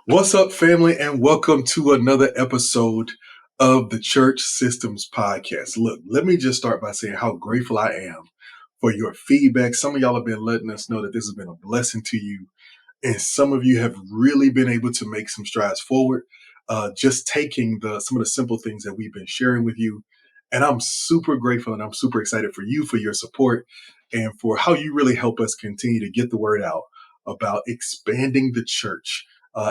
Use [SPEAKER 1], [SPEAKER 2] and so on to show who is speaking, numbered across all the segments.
[SPEAKER 1] What's up, family, and welcome to another episode of the Church Systems Podcast. Look, let me just start by saying how grateful I am for your feedback. Some of y'all have been letting us know that this has been a blessing to you, and some of you have really been able to make some strides forward, just taking some of the simple things that we've been sharing with you. And I'm super grateful and I'm super excited for you, for your support, and for how you really help us continue to get the word out about expanding the church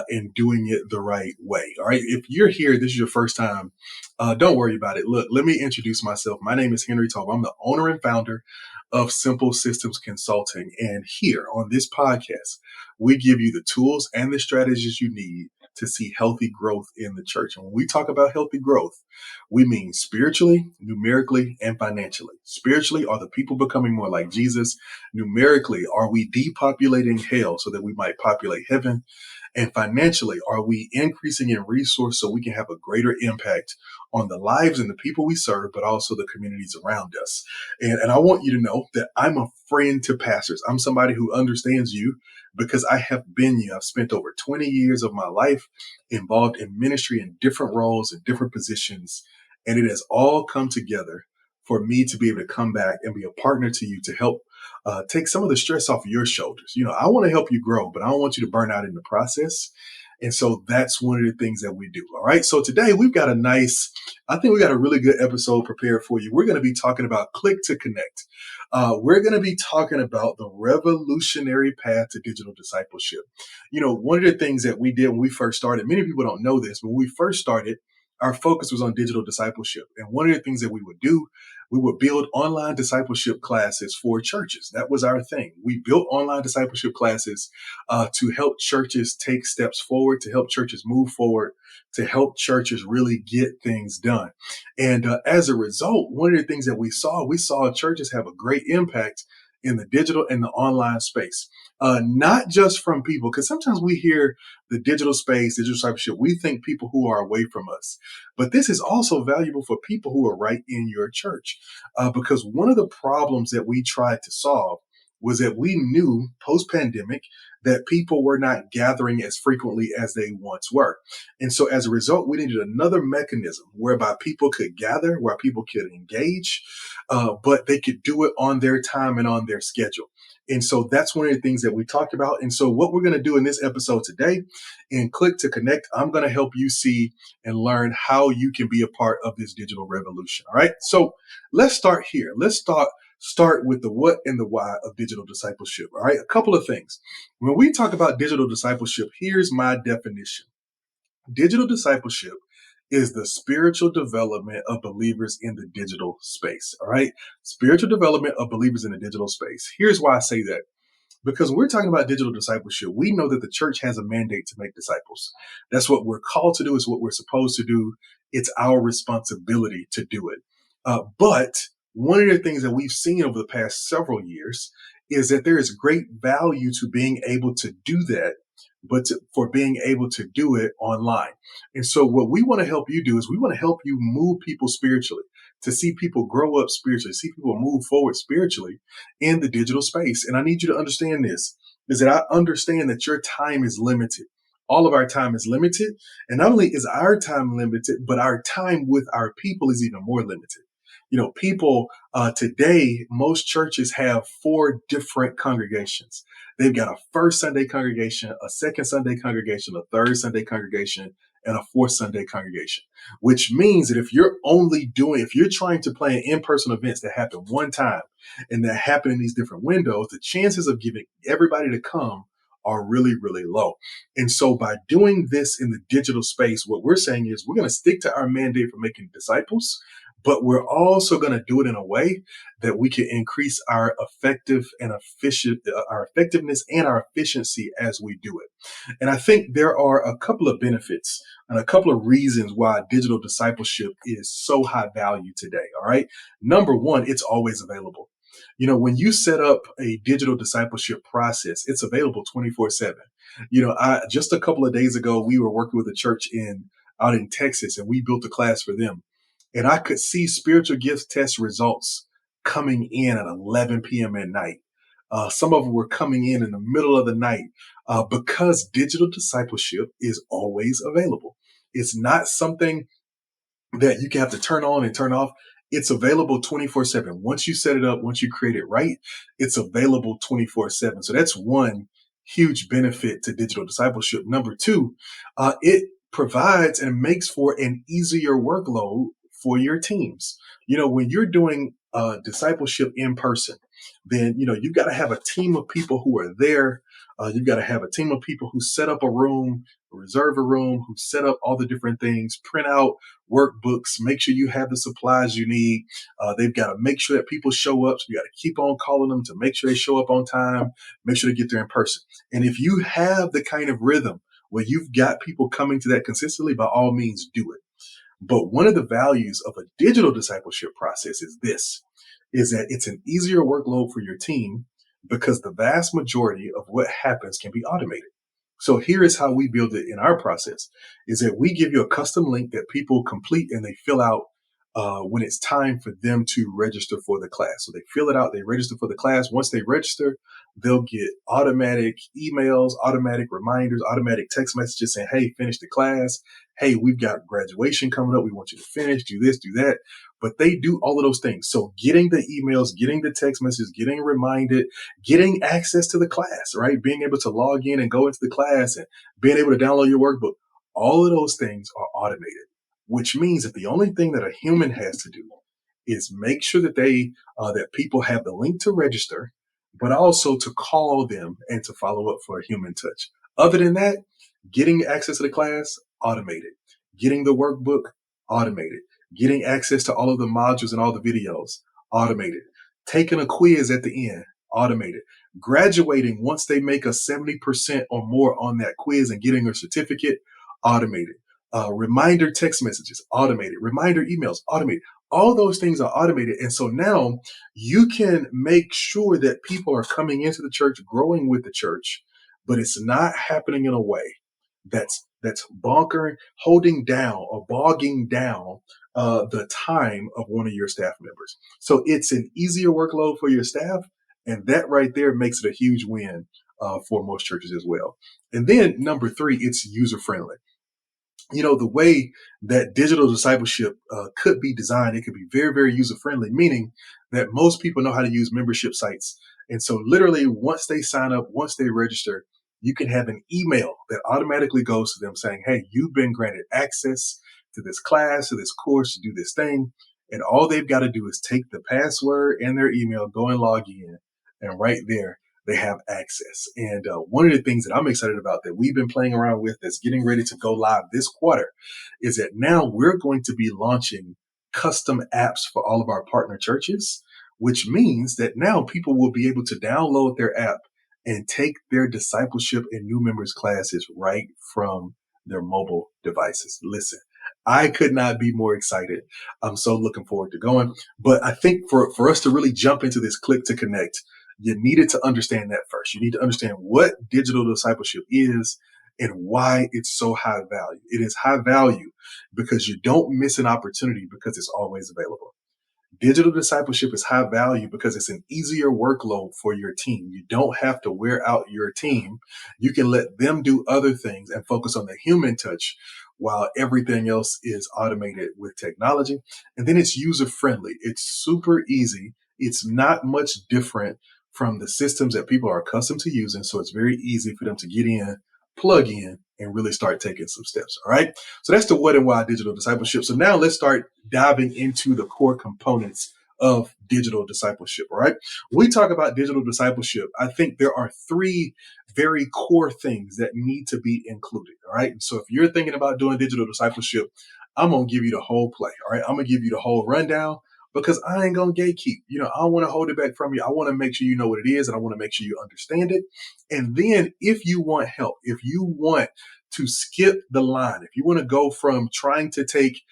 [SPEAKER 1] and doing it the right way. All right. If you're here, this is your first time, don't worry about it. Look, let me introduce myself. My name is Henry Tolbert. I'm the owner and founder of Simple Systems Consulting. And here on this podcast, we give you the tools and the strategies you need to see healthy growth in the church. And when we talk about healthy growth, we mean spiritually, numerically, and financially. Spiritually, are the people becoming more like Jesus? Numerically, are we depopulating hell so that we might populate heaven? And financially, are we increasing in resource so we can have a greater impact on the lives and the people we serve, but also the communities around us? And I want you to know that I'm a friend to pastors. I'm somebody who understands you because I have been you. I've spent over 20 years of my life involved in ministry in different roles and different positions. And it has all come together for me to be able to come back and be a partner to you to help take some of the stress off of your shoulders. You know, I want to help you grow, but I don't want you to burn out in the process. And so that's one of the things that we do. All right. So today we've got I think we got a really good episode prepared for you. We're going to be talking about Click to Connect. We're going to be talking about the revolutionary path to digital discipleship. You know, one of the things that we did when we first started, many people don't know this, but when we first started, our focus was on digital discipleship. And one of the things that we would do, we would build online discipleship classes for churches. That was our thing. We built online discipleship classes to help churches take steps forward, to help churches move forward, to help churches really get things done. And as a result, one of the things that we saw churches have a great impact in the digital and the online space. Not just from people, because sometimes we hear the digital space, digital discipleship, we think people who are away from us. But this is also valuable for people who are right in your church. Because one of the problems that we tried to solve was that we knew post-pandemic that people were not gathering as frequently as they once were. And so as a result, we needed another mechanism whereby people could gather, where people could engage, but they could do it on their time and on their schedule. And so that's one of the things that we talked about. And so what we're going to do in this episode today in Click to Connect, I'm going to help you see and learn how you can be a part of this digital revolution. All right. So let's start here. Let's start with the what and the why of digital discipleship. All right. A couple of things. When we talk about digital discipleship, here's my definition. Digital discipleship is the spiritual development of believers in the digital space. All right. Spiritual development of believers in the digital space. Here's why I say that. Because when we're talking about digital discipleship, we know that the church has a mandate to make disciples. That's what we're called to do. It's what we're supposed to do. It's our responsibility to do it. But one of the things that we've seen over the past several years is that there is great value to being able to do that, but for being able to do it online. And so what we want to help you do is we want to help you move people spiritually, to see people grow up spiritually, see people move forward spiritually in the digital space. And I need you to understand this, is that I understand that your time is limited. All of our time is limited. And not only is our time limited, but our time with our people is even more limited. You know, people today, most churches have 4 different congregations. They've got a first Sunday congregation, a second Sunday congregation, a third Sunday congregation, and a fourth Sunday congregation, which means that if you're trying to plan in-person events that happen one time and that happen in these different windows, the chances of getting everybody to come are really, really low. And so by doing this in the digital space, what we're saying is we're going to stick to our mandate for making disciples, but we're also going to do it in a way that we can increase our our effectiveness and our efficiency as we do it. And I think there are a couple of benefits and a couple of reasons why digital discipleship is so high value today. All right. Number one, it's always available. You know, when you set up a digital discipleship process, it's available 24/7. You know, just a couple of days ago, we were working with a church out in Texas, and we built a class for them. And I could see spiritual gifts test results coming in at 11 p.m. at night. Some of them were coming in the middle of the night because digital discipleship is always available. It's not something that you can have to turn on and turn off. It's available 24/7. Once you set it up, once you create it right, it's available 24/7. So that's one huge benefit to digital discipleship. Number two, it provides and makes for an easier workload for your teams. When you're doing discipleship in person, then you've got to have a team of people who are there. You've got to have a team of people who set up a room, reserve a room, who set up all the different things, print out workbooks, make sure you have the supplies you need. They've got to make sure that people show up. So you got to keep on calling them to make sure they show up on time, make sure they get there in person. And if you have the kind of rhythm where you've got people coming to that consistently, by all means, do it. But one of the values of a digital discipleship process is that it's an easier workload for your team because the vast majority of what happens can be automated. So here is how we build it in our process is that we give you a custom link that people complete and they fill out when it's time for them to register for the class. So they fill it out, they register for the class. Once they register, they'll get automatic emails, automatic reminders, automatic text messages saying, hey, finish the class. Hey, we've got graduation coming up. We want you to finish, do this, do that. But they do all of those things. So getting the emails, getting the text messages, getting reminded, getting access to the class, right? Being able to log in and go into the class and being able to download your workbook. All of those things are automated, which means that the only thing that a human has to do is make sure that that people have the link to register, but also to call them and to follow up for a human touch. Other than that, getting access to the class, automated. Getting the workbook, automated. Getting access to all of the modules and all the videos, automated. Taking a quiz at the end, automated. Graduating once they make a 70% or more on that quiz and getting a certificate, automated. Reminder text messages, automated. Reminder emails, automated. All those things are automated. And so now you can make sure that people are coming into the church, growing with the church, but it's not happening in a way that's bonkering, holding down or bogging down the time of one of your staff members. So it's an easier workload for your staff, and that right there makes it a huge win for most churches as well. And then number three, it's user friendly. The way that digital discipleship could be designed, it could be very, very user friendly, meaning that most people know how to use membership sites. And so literally once they sign up, once they register, you can have an email that automatically goes to them saying, hey, you've been granted access to this class, to this course, to do this thing. And all they've got to do is take the password and their email, go and log in. And right there, they have access. And one of the things that I'm excited about that we've been playing around with that's getting ready to go live this quarter is that now we're going to be launching custom apps for all of our partner churches, which means that now people will be able to download their app and take their discipleship and new members classes right from their mobile devices. Listen, I could not be more excited. I'm so looking forward to going. But I think for us to really jump into this click to connect, you needed to understand that first. You need to understand what digital discipleship is and why it's so high value. It is high value because you don't miss an opportunity because it's always available. Digital discipleship is high value because it's an easier workload for your team. You don't have to wear out your team. You can let them do other things and focus on the human touch while everything else is automated with technology. And then it's user friendly. It's super easy. It's not much different from the systems that people are accustomed to using. So it's very easy for them to get in, plug in, and really start taking some steps. All right. So that's the what and why digital discipleship. So now let's start diving into the core components of digital discipleship. All right. When we talk about digital discipleship, I think there are three very core things that need to be included. All right. And so if you're thinking about doing digital discipleship, I'm going to give you the whole play. All right. I'm going to give you the whole rundown because I ain't going to gatekeep. I don't want to hold it back from you. I want to make sure you know what it is and I want to make sure you understand it. And then if you want help, if you want to skip the line, if you want to go from trying to take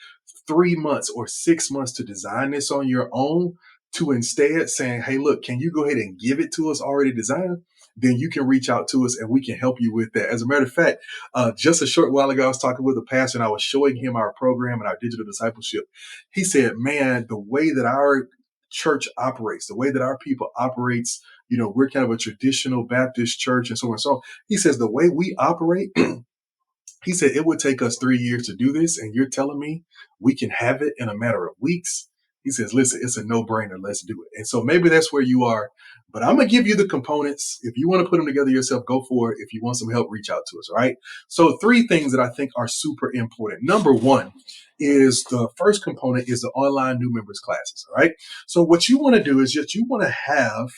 [SPEAKER 1] 3 months or 6 months to design this on your own to instead saying, hey, look, can you go ahead and give it to us already designed? Then you can reach out to us and we can help you with that. As a matter of fact, just a short while ago, I was talking with a pastor and I was showing him our program and our digital discipleship. He said, man, the way that our church operates, the way that our people operates, we're kind of a traditional Baptist church and so on and so on. He says the way we operate, he said it would take us 3 years to do this, and you're telling me we can have it in a matter of weeks. He says, listen, it's a no-brainer. Let's do it. And so maybe that's where you are, but I'm gonna give you the components. If you want to put them together yourself, go for it. If you want some help, reach out to us. All right. So 3 things that I think are super important. Number one is the first component is the online new members classes. All right. So what you want to do is just you want to have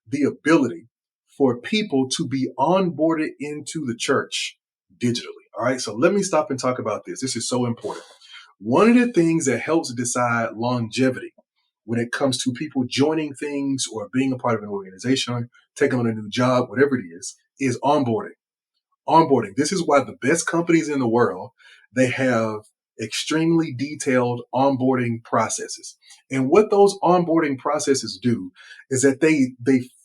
[SPEAKER 1] the ability for people to be onboarded into the church digitally. All right. So let me stop and talk about this. This is so important. One of the things that helps decide longevity when it comes to people joining things or being a part of an organization, taking on a new job, whatever it is onboarding. Onboarding. This is why the best companies in the world, they have extremely detailed onboarding processes. And what those onboarding processes do is that they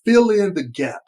[SPEAKER 1] fill in the gap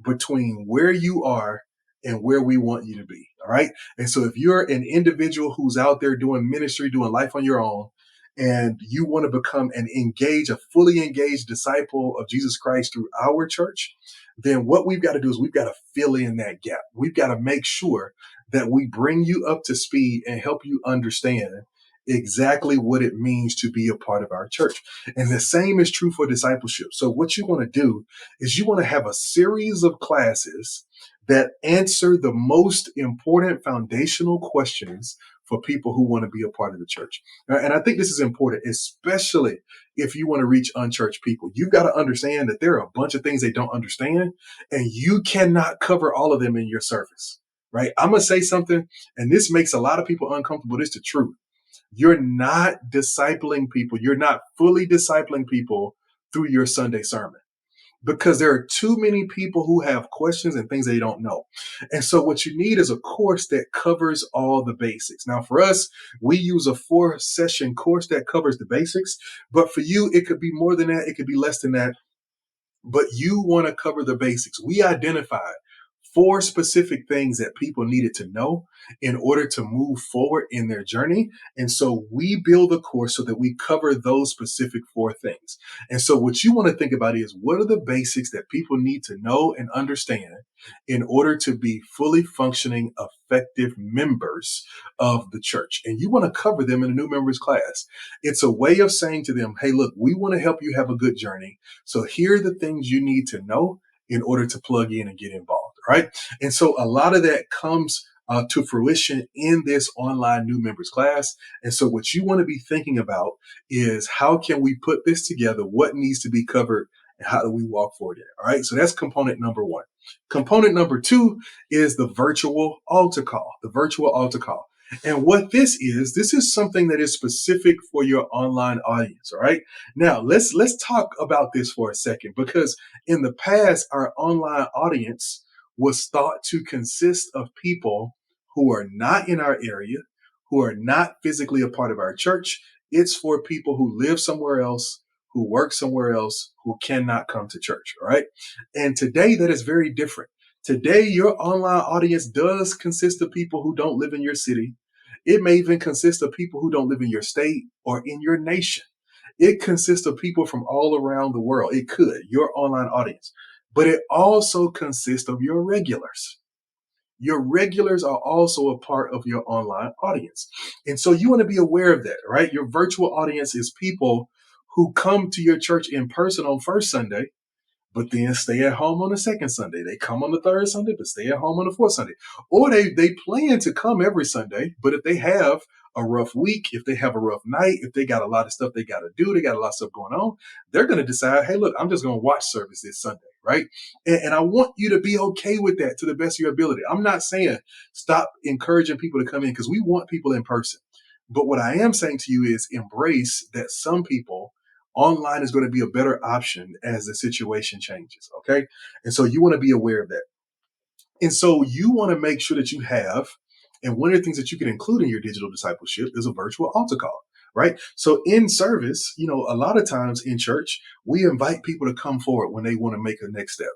[SPEAKER 1] between where you are and where we want you to be. All right. And so if you're an individual who's out there doing ministry, doing life on your own, and you want to become a fully engaged disciple of Jesus Christ through our church, then what we've got to do is we've got to fill in that gap. We've got to make sure that we bring you up to speed and help you understand exactly what it means to be a part of our church. And the same is true for discipleship. So what you want to do is you want to have a series of classes that answer the most important foundational questions for people who want to be a part of the church. And I think this is important, especially if you want to reach unchurched people. You've got to understand that there are a bunch of things they don't understand, and you cannot cover all of them in your service, right? I'm going to say something, and this makes a lot of people uncomfortable. It's the truth. You're not discipling people. You're not fully discipling people through your Sunday sermon, because there are too many people who have questions and things they don't know. And so what you need is a course that covers all the basics. Now, for us, we use a 4-session course that covers the basics, but for you, it could be more than that. It could be less than that, but you want to cover the basics. We identified 4 specific things that people needed to know in order to move forward in their journey. And so we build a course so that we cover those specific 4 things. And so what you want to think about is, what are the basics that people need to know and understand in order to be fully functioning, effective members of the church? And you want to cover them in a new members class. It's a way of saying to them, hey, look, we want to help you have a good journey. So here are the things you need to know in order to plug in and get involved. Right. And so a lot of that comes to fruition in this online new members class. And so what you want to be thinking about is, how can we put this together? What needs to be covered? And how do we walk forward in it? All right. So that's component number 1. Component number 2 is the virtual altar call, the virtual altar call. And what this is something that is specific for your online audience. All right. Now let's talk about this for a second, because in the past, our online audience was thought to consist of people who are not in our area, who are not physically a part of our church. It's for people who live somewhere else, who work somewhere else, who cannot come to church. All right. And today that is very different. Today, your online audience does consist of people who don't live in your city. It may even consist of people who don't live in your state or in your nation. It consists of people from all around the world. It could, your online audience. But it also consists of your regulars. Your regulars are also a part of your online audience. And so you want to be aware of that, right? Your virtual audience is people who come to your church in person on first Sunday, but then stay at home on the second Sunday. They come on the third Sunday, but stay at home on the fourth Sunday. Or they plan to come every Sunday, but if they have a rough week, if they have a rough night, if they got a lot of stuff they got to do, they got a lot of stuff going on, they're going to decide, hey, look, I'm just going to watch service this Sunday, right? And I want you to be okay with that to the best of your ability. I'm not saying stop encouraging people to come in, because we want people in person. But what I am saying to you is, embrace that some people, online is going to be a better option as the situation changes. Okay. And so you want to be aware of that. And so you want to make sure that you have, and one of the things that you can include in your digital discipleship is a virtual altar call, right? So in service, a lot of times in church, we invite people to come forward when they want to make a next step.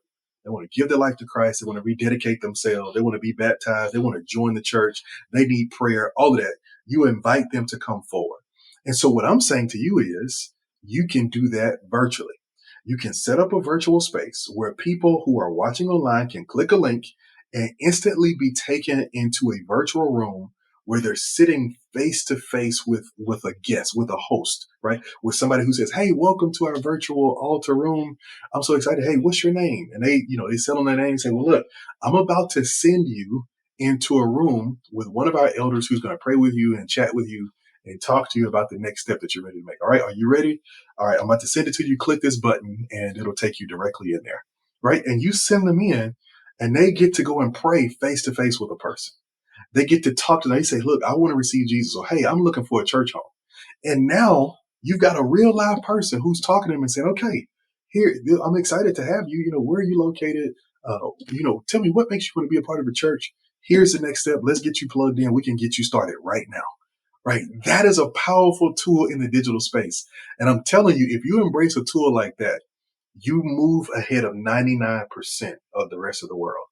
[SPEAKER 1] They want to give their life to Christ. They want to rededicate themselves. They want to be baptized. They want to join the church. They need prayer, all of that. You invite them to come forward. And so what I'm saying to you is, you can do that virtually. You can set up a virtual space where people who are watching online can click a link and instantly be taken into a virtual room where they're sitting face to face with a guest, with a host, right? With somebody who says, "Hey, welcome to our virtual altar room. I'm so excited. Hey, what's your name?" And they settle their name and say, "Well, look, I'm about to send you into a room with one of our elders who's going to pray with you and chat with you and talk to you about the next step that you're ready to make. All right, are you ready? All right, I'm about to send it to you. Click this button and it'll take you directly in there." Right? And you send them in and they get to go and pray face to face with a person. They get to talk to them. They say, "Look, I want to receive Jesus," or, "Hey, I'm looking for a church home." And now you've got a real live person who's talking to them and saying, "Okay, here, I'm excited to have you. Where are you located? Tell me what makes you want to be a part of a church. Here's the next step. Let's get you plugged in. We can get you started right now." Right? That is a powerful tool in the digital space. And I'm telling you, if you embrace a tool like that, you move ahead of 99% of the rest of the world.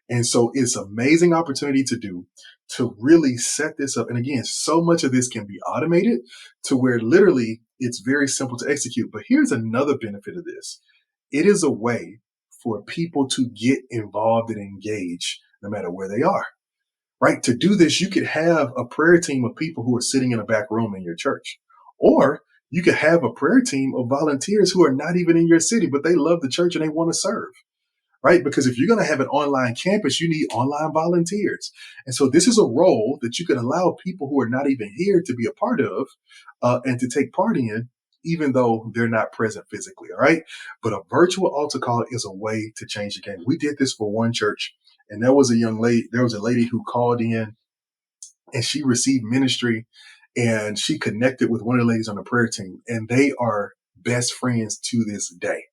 [SPEAKER 1] And so it's an amazing opportunity to really set this up. And again, so much of this can be automated to where literally it's very simple to execute. But here's another benefit of this. It is a way for people to get involved and engage no matter where they are. Right? To do this, you could have a prayer team of people who are sitting in a back room in your church. Or you could have a prayer team of volunteers who are not even in your city, but they love the church and they want to serve, right? Because if you're going to have an online campus, you need online volunteers. And so this is a role that you can allow people who are not even here to be a part of and to take part in, even though they're not present physically. All right. But a virtual altar call is a way to change the game. We did this for one church, and there was a lady who called in and she received ministry and she connected with one of the ladies on the prayer team, and they are best friends to this day.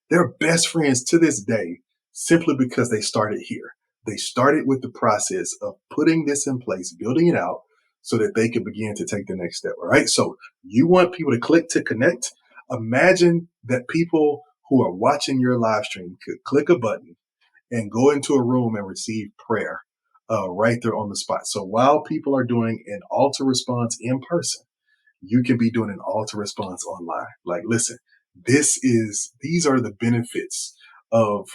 [SPEAKER 1] They're best friends to this day simply because they started here. They started with the process of putting this in place, building it out so that they could begin to take the next step. All right. So you want people to click to connect. Imagine that people who are watching your live stream could click a button and go into a room and receive prayer right there on the spot. So while people are doing an altar response in person, you can be doing an altar response online. Like, listen, these are the benefits of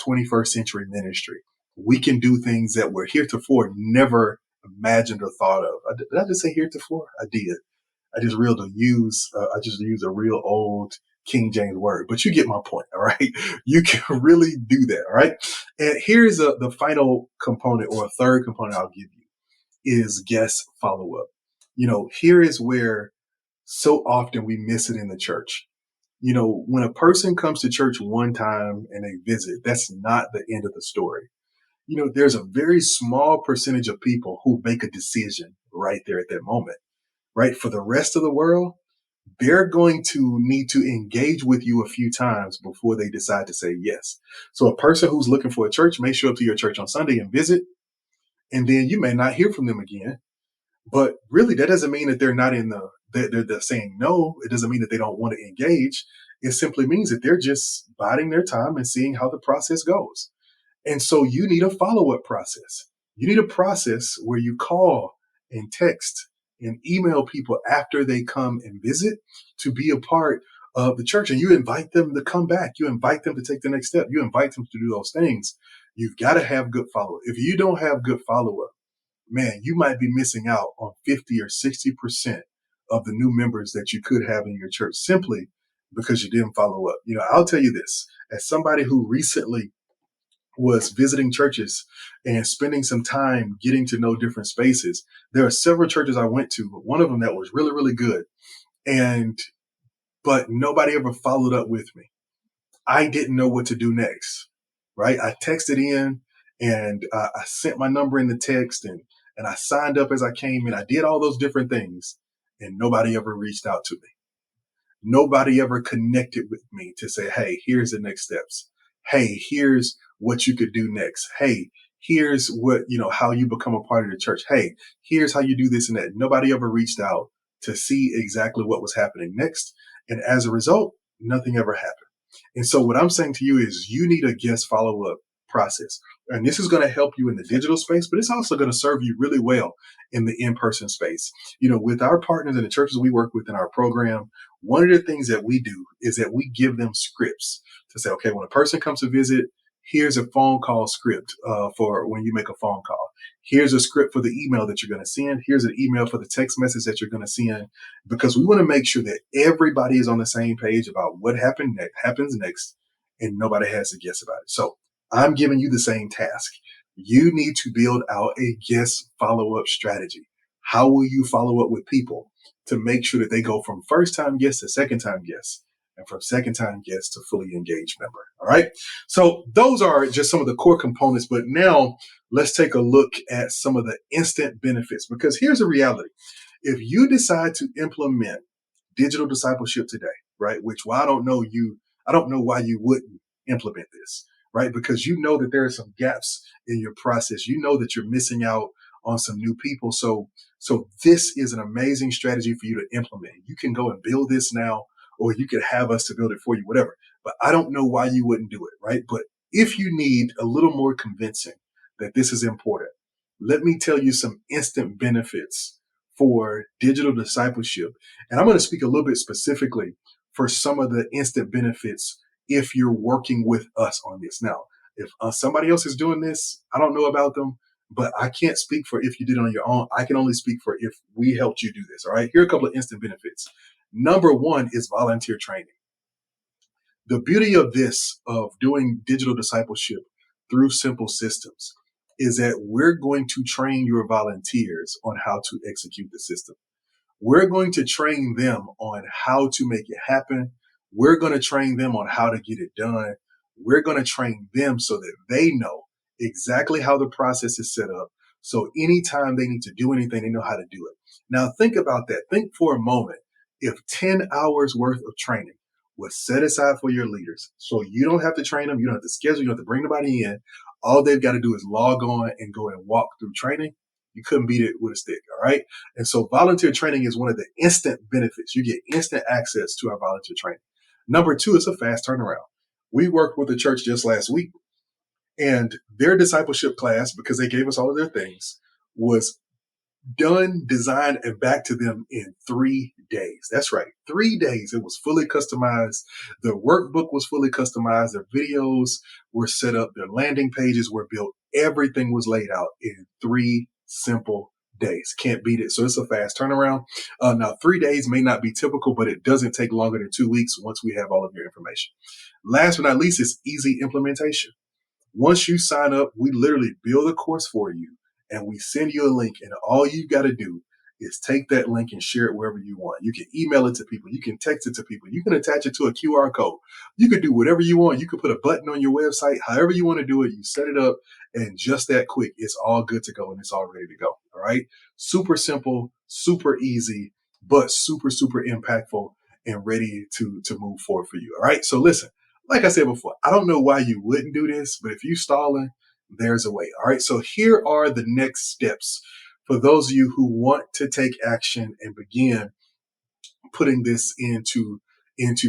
[SPEAKER 1] 21st century ministry. We can do things that were heretofore never imagined or thought of. Did I just say heretofore? I did. I just used a real old King James word, but you get my point. All right. You can really do that. All right. And here's the final component, or a third component I'll give you, is guest follow up. Here is where so often we miss it in the church. When a person comes to church one time and they visit, that's not the end of the story. There's a very small percentage of people who make a decision right there at that moment, right? For the rest of the world, they're going to need to engage with you a few times before they decide to say yes. So a person who's looking for a church may show up to your church on Sunday and visit, and then you may not hear from them again. But really, that doesn't mean that they're not they're saying no. It doesn't mean that they don't want to engage. It simply means that they're just biding their time and seeing how the process goes. And so you need a follow-up process. You need a process where you call and text and email people after they come and visit to be a part of the church. And you invite them to come back. You invite them to take the next step. You invite them to do those things. You've got to have good follow-up. If you don't have good follow-up, man, you might be missing out on 50 or 60% of the new members that you could have in your church simply because you didn't follow up. I'll tell you this, as somebody who recently was visiting churches and spending some time getting to know different spaces, there are several churches I went to, but one of them that was really, really good. But nobody ever followed up with me. I didn't know what to do next, right? I texted in and I sent my number in the text and I signed up as I came in. I did all those different things and nobody ever reached out to me. Nobody ever connected with me to say, "Hey, here's the next steps. Hey, here's what you could do next. Hey, here's how you become a part of the church. Hey, here's how you do this and that." Nobody ever reached out to see exactly what was happening next. And as a result, nothing ever happened. And so what I'm saying to you is you need a guest follow-up process. And this is going to help you in the digital space, but it's also going to serve you really well in the in-person space. With our partners in the churches we work with in our program, one of the things that we do is that we give them scripts to say, okay, when a person comes to visit, here's a phone call script for when you make a phone call. Here's a script for the email that you're going to send. Here's an email for the text message that you're going to send, because we want to make sure that everybody is on the same page about what happens next, and nobody has to guess about it. So I'm giving you the same task. You need to build out a guest follow-up strategy. How will you follow up with people to make sure that they go from first-time guest to second-time guest, and from second-time guest to fully engaged member? All right. So those are just some of the core components. But now let's take a look at some of the instant benefits, because here's the reality. If you decide to implement digital discipleship today, right? Which I don't know why you wouldn't implement this, right? Because you know that there are some gaps in your process. You know that you're missing out on some new people. So this is an amazing strategy for you to implement. You can go and build this now, or you could have us to build it for you, whatever. But I don't know why you wouldn't do it, right? But if you need a little more convincing that this is important, let me tell you some instant benefits for digital discipleship. And I'm going to speak a little bit specifically for some of the instant benefits if you're working with us on this. Now, if somebody else is doing this, I don't know about them, but I can't speak for if you did it on your own. I can only speak for if we helped you do this. All right. Here are a couple of instant benefits. Number one is volunteer training. The beauty of this, of doing digital discipleship through Simple Systems, is that we're going to train your volunteers on how to execute the system. We're going to train them on how to make it happen. We're going to train them on how to get it done. We're going to train them so that they know exactly how the process is set up. So anytime they need to do anything, they know how to do it. Now think about that. Think for a moment. If 10 hours worth of training was set aside for your leaders, so you don't have to train them, you don't have to schedule, you don't have to bring nobody in. All they've got to do is log on and go and walk through training. You couldn't beat it with a stick. All right. And so volunteer training is one of the instant benefits. You get instant access to our volunteer training. Number two, it's a fast turnaround. We worked with a church just last week, and their discipleship class, because they gave us all of their things, was done, designed, and back to them in 3 days. That's right, 3 days. It was fully customized. The workbook was fully customized. Their videos were set up. Their landing pages were built. Everything was laid out in 3 simple days. Can't beat it. So it's a fast turnaround. Now, 3 days may not be typical, but it doesn't take longer than 2 weeks once we have all of your information. Last but not least, is easy implementation. Once you sign up, we literally build a course for you, and we send you a link, and all you got to do is take that link and share it wherever you want. You can email it to people. You can text it to people. You can attach it to a QR code. You can do whatever you want. You can put a button on your website. However you want to do it, you set it up, and just that quick, it's all good to go, and it's all ready to go. All right. Super simple, super easy, but super, super impactful and ready to move forward for you. All right. So listen, like I said before, I don't know why you wouldn't do this, but if you're stalling, there's a way. All right. So here are the next steps for those of you who want to take action and begin putting this into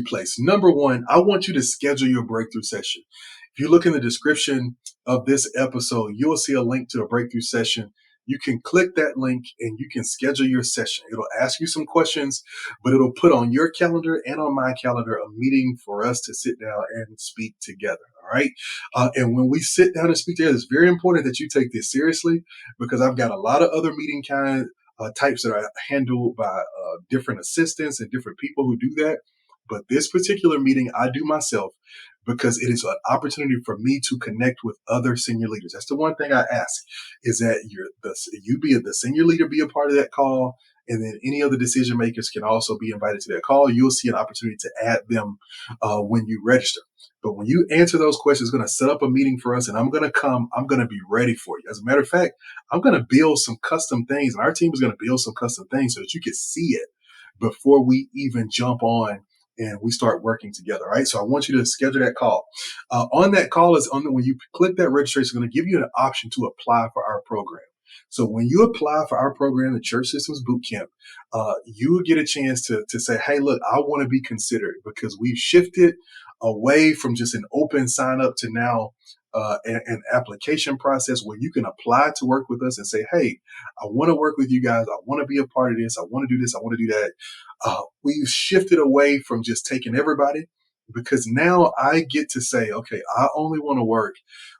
[SPEAKER 1] place. Number one, I want you to schedule your breakthrough session. If you look in the description of this episode, you'll see a link to a breakthrough session. You can click that link and you can schedule your session. It'll ask you some questions, but it'll put on your calendar and on my calendar a meeting for us to sit down and speak together. All right. And when we sit down and speak together, it's very important that you take this seriously, because I've got a lot of other meeting types that are handled by different assistants and different people who do that. But this particular meeting I do myself, because it is an opportunity for me to connect with other senior leaders. That's the one thing I ask, is that the senior leader be a part of that call, and then any other decision makers can also be invited to that call. You'll see an opportunity to add them when you register. But when you answer those questions, it's going to set up a meeting for us, and I'm going to be ready for you. As a matter of fact, I'm going to build some custom things, and our team is going to build some custom things so that you can see it before we even jump on and we start working together. All right. So I want you to schedule that call. On that call when you click that registration, it's going to give you an option to apply for our program. So when you apply for our program, the Church Systems Bootcamp, you will get a chance to say, hey, look, I want to be considered, because we've shifted away from just an open sign up to now an application process where you can apply to work with us and say, hey, I want to work with you guys. I want to be a part of this. I want to do this. I want to do that. We've shifted away from just taking everybody, because now I get to say, okay, I only want to work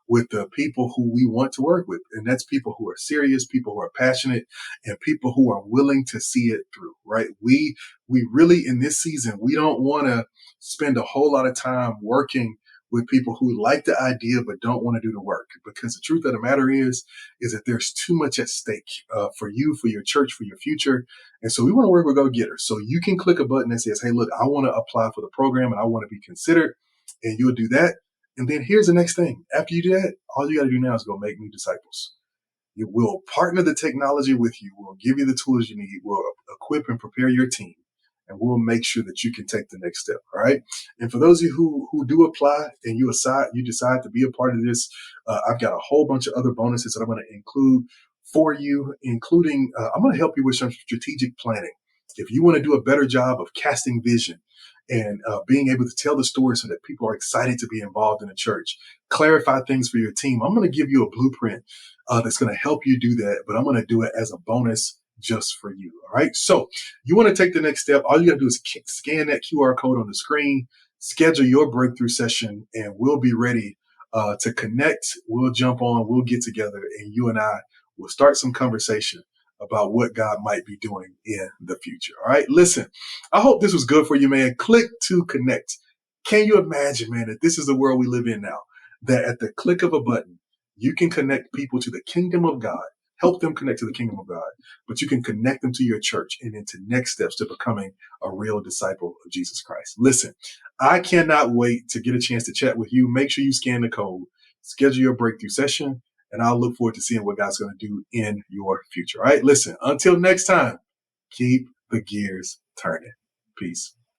[SPEAKER 1] with the people who we want to work with. And that's people who are serious, people who are passionate, and people who are willing to see it through, right? We really, in this season, we don't want to spend a whole lot of time working with people who like the idea but don't want to do the work, because the truth of the matter is that there's too much at stake for you, for your church, for your future. And so we want to work with go-getters. So you can click a button that says, hey, look, I want to apply for the program and I want to be considered. And you'll do that. And then here's the next thing. After you do that, all you got to do now is go make new disciples. You will partner the technology with you. We'll give you the tools you need. We'll equip and prepare your team. And we'll make sure that you can take the next step. All right. And for those of you who do apply and you decide to be a part of this, I've got a whole bunch of other bonuses that I'm going to include for you, including I'm going to help you with some strategic planning. If you want to do a better job of casting vision and being able to tell the story so that people are excited to be involved in the church, clarify things for your team, I'm going to give you a blueprint that's going to help you do that. But I'm going to do it as a bonus just for you. All right. So you want to take the next step. All you got to do is scan that QR code on the screen, schedule your breakthrough session, and we'll be ready to connect. We'll jump on, we'll get together, and you and I will start some conversation about what God might be doing in the future. All right. Listen, I hope this was good for you, man. Click to connect. Can you imagine, man, that this is the world we live in now, that at the click of a button, you can connect people to the kingdom of God, help them connect to the kingdom of God, but you can connect them to your church and into next steps to becoming a real disciple of Jesus Christ. Listen, I cannot wait to get a chance to chat with you. Make sure you scan the code, schedule your breakthrough session, and I'll look forward to seeing what God's going to do in your future. All right, listen, until next time, keep the gears turning. Peace.